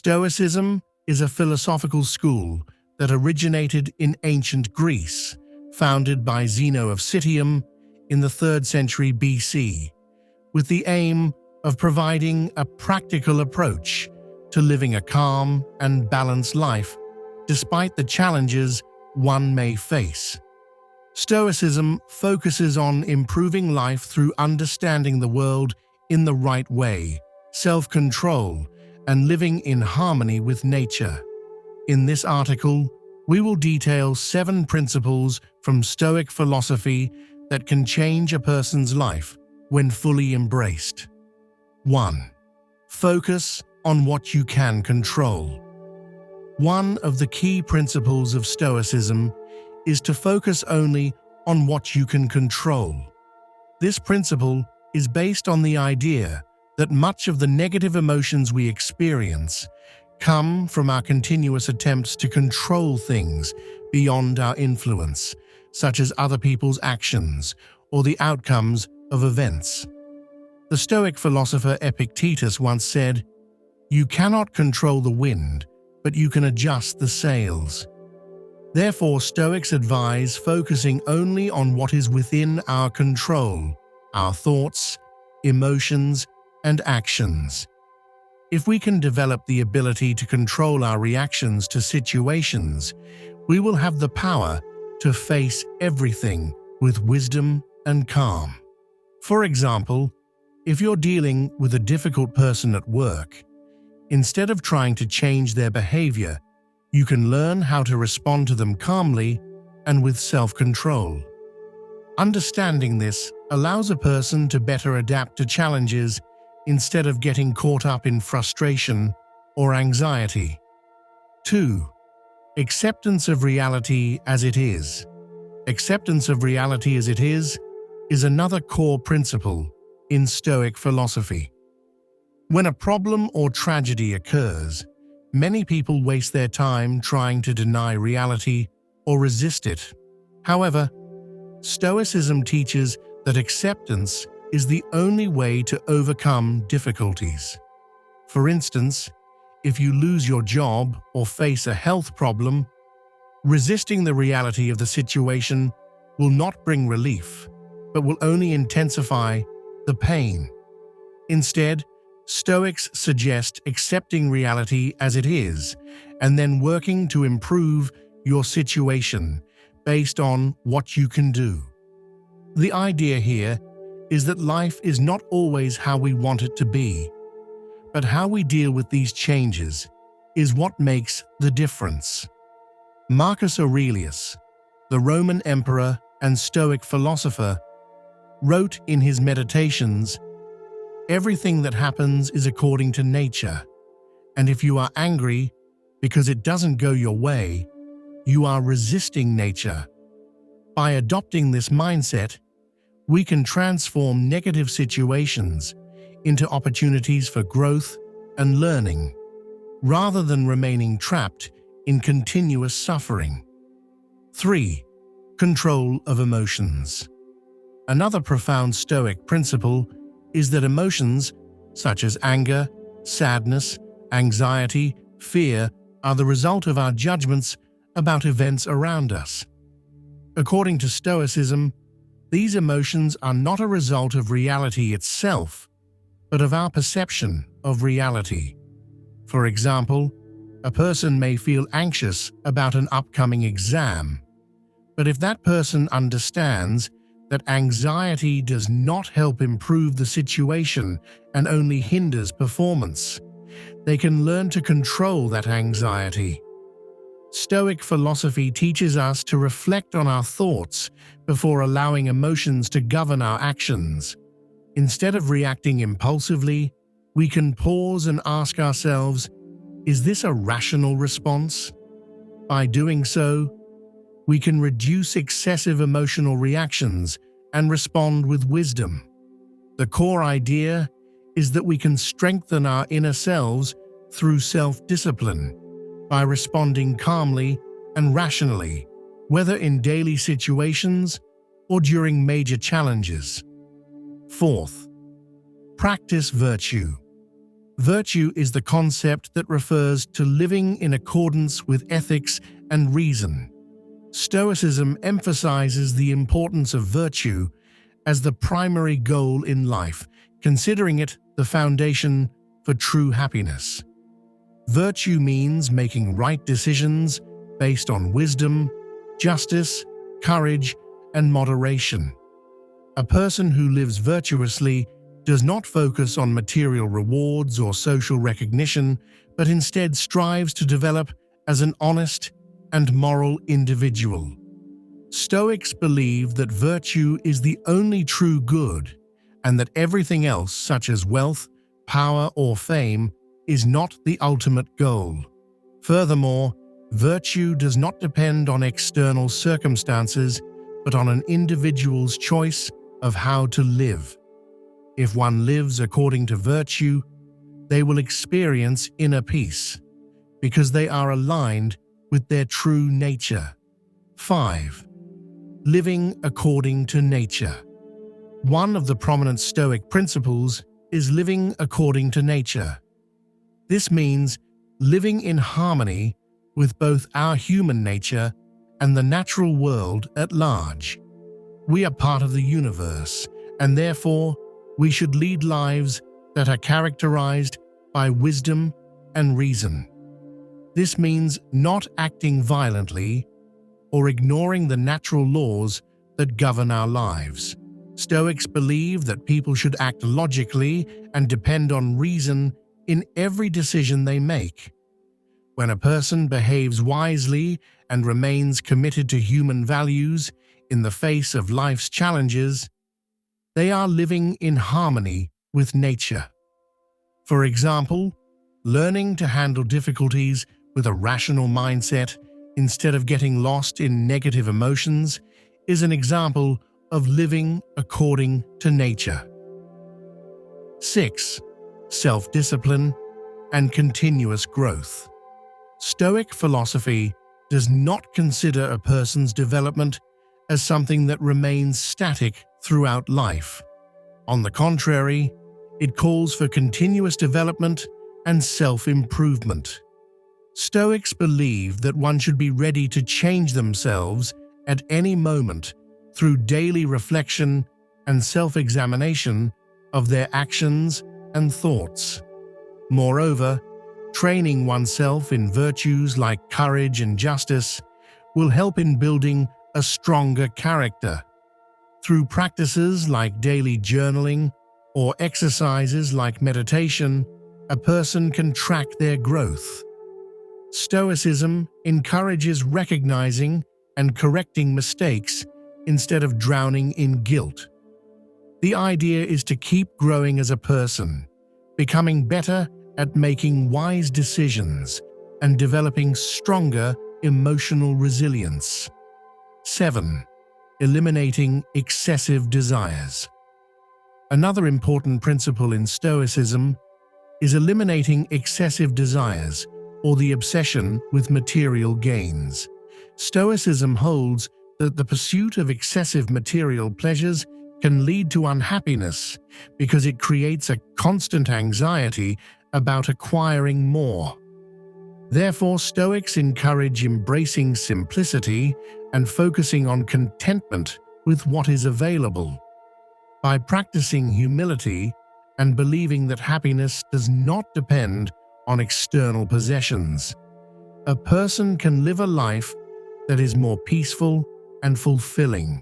Stoicism is a philosophical school that originated in ancient Greece, founded by Zeno of Citium in the 3rd century BC, with the aim of providing a practical approach to living a calm and balanced life despite the challenges one may face. Stoicism focuses on improving life through understanding the world in the right way, self-control, and living in harmony with nature. In this article, we will detail 7 principles from Stoic philosophy that can change a person's life when fully embraced. 1. Focus on what you can control. One of the key principles of Stoicism is to focus only on what you can control. This principle is based on the idea that much of the negative emotions we experience come from our continuous attempts to control things beyond our influence, such as other people's actions or the outcomes of events. The Stoic philosopher Epictetus once said, "You cannot control the wind, but you can adjust the sails." Therefore, Stoics advise focusing only on what is within our control, our thoughts, emotions, and actions. If we can develop the ability to control our reactions to situations, we will have the power to face everything with wisdom and calm. For example, if you're dealing with a difficult person at work, instead of trying to change their behavior, you can learn how to respond to them calmly and with self-control. Understanding this allows a person to better adapt to challenges instead of getting caught up in frustration or anxiety. 2. Acceptance of reality as it is. Acceptance of reality as it is another core principle in Stoic philosophy. When a problem or tragedy occurs, many people waste their time trying to deny reality or resist it. However, Stoicism teaches that acceptance is the only way to overcome difficulties. For instance, if you lose your job or face a health problem, resisting the reality of the situation will not bring relief, but will only intensify the pain. Instead, Stoics suggest accepting reality as it is and then working to improve your situation based on what you can do. The idea here is that life is not always how we want it to be, but how we deal with these changes is what makes the difference. Marcus Aurelius, the Roman emperor and Stoic philosopher, wrote in his Meditations, "Everything that happens is according to nature, and if you are angry because it doesn't go your way, you are resisting nature." By adopting this mindset, we can transform negative situations into opportunities for growth and learning, rather than remaining trapped in continuous suffering. 3. Control of emotions. Another profound Stoic principle is that emotions, such as anger, sadness, anxiety, fear, are the result of our judgments about events around us. According to Stoicism, these emotions are not a result of reality itself, but of our perception of reality. For example, a person may feel anxious about an upcoming exam, but if that person understands that anxiety does not help improve the situation and only hinders performance, they can learn to control that anxiety. Stoic philosophy teaches us to reflect on our thoughts before allowing emotions to govern our actions. Instead of reacting impulsively, we can pause and ask ourselves, is this a rational response? By doing so, we can reduce excessive emotional reactions and respond with wisdom. The core idea is that we can strengthen our inner selves through self-discipline by responding calmly and rationally, whether in daily situations or during major challenges. 4th, practice virtue. Virtue is the concept that refers to living in accordance with ethics and reason. Stoicism emphasizes the importance of virtue as the primary goal in life, considering it the foundation for true happiness. Virtue means making right decisions based on wisdom, justice, courage, and moderation. A person who lives virtuously does not focus on material rewards or social recognition, but instead strives to develop as an honest and moral individual. Stoics believe that virtue is the only true good, and that everything else, such as wealth, power, or fame, is not the ultimate goal. Furthermore, virtue does not depend on external circumstances, but on an individual's choice of how to live. If one lives according to virtue, they will experience inner peace, because they are aligned with their true nature. 5. Living according to nature. One of the prominent Stoic principles is living according to nature. This means living in harmony with both our human nature and the natural world at large. We are part of the universe, and therefore we should lead lives that are characterized by wisdom and reason. This means not acting violently or ignoring the natural laws that govern our lives. Stoics believe that people should act logically and depend on reason in every decision they make. When a person behaves wisely and remains committed to human values in the face of life's challenges, they are living in harmony with nature. For example, learning to handle difficulties with a rational mindset instead of getting lost in negative emotions is an example of living according to nature. 6. Self-discipline and continuous growth. Stoic philosophy does not consider a person's development as something that remains static throughout life. On the contrary, it calls for continuous development and self-improvement. Stoics believe that one should be ready to change themselves at any moment through daily reflection and self-examination of their actions and thoughts. Moreover, training oneself in virtues like courage and justice will help in building a stronger character. Through practices like daily journaling or exercises like meditation, a person can track their growth. Stoicism encourages recognizing and correcting mistakes instead of drowning in guilt. The idea is to keep growing as a person, becoming better at making wise decisions and developing stronger emotional resilience. 7. Eliminating excessive desires. Another important principle in Stoicism is eliminating excessive desires or the obsession with material gains. Stoicism holds that the pursuit of excessive material pleasures can lead to unhappiness because it creates a constant anxiety about acquiring more. Therefore, Stoics encourage embracing simplicity and focusing on contentment with what is available. By practicing humility and believing that happiness does not depend on external possessions, a person can live a life that is more peaceful and fulfilling.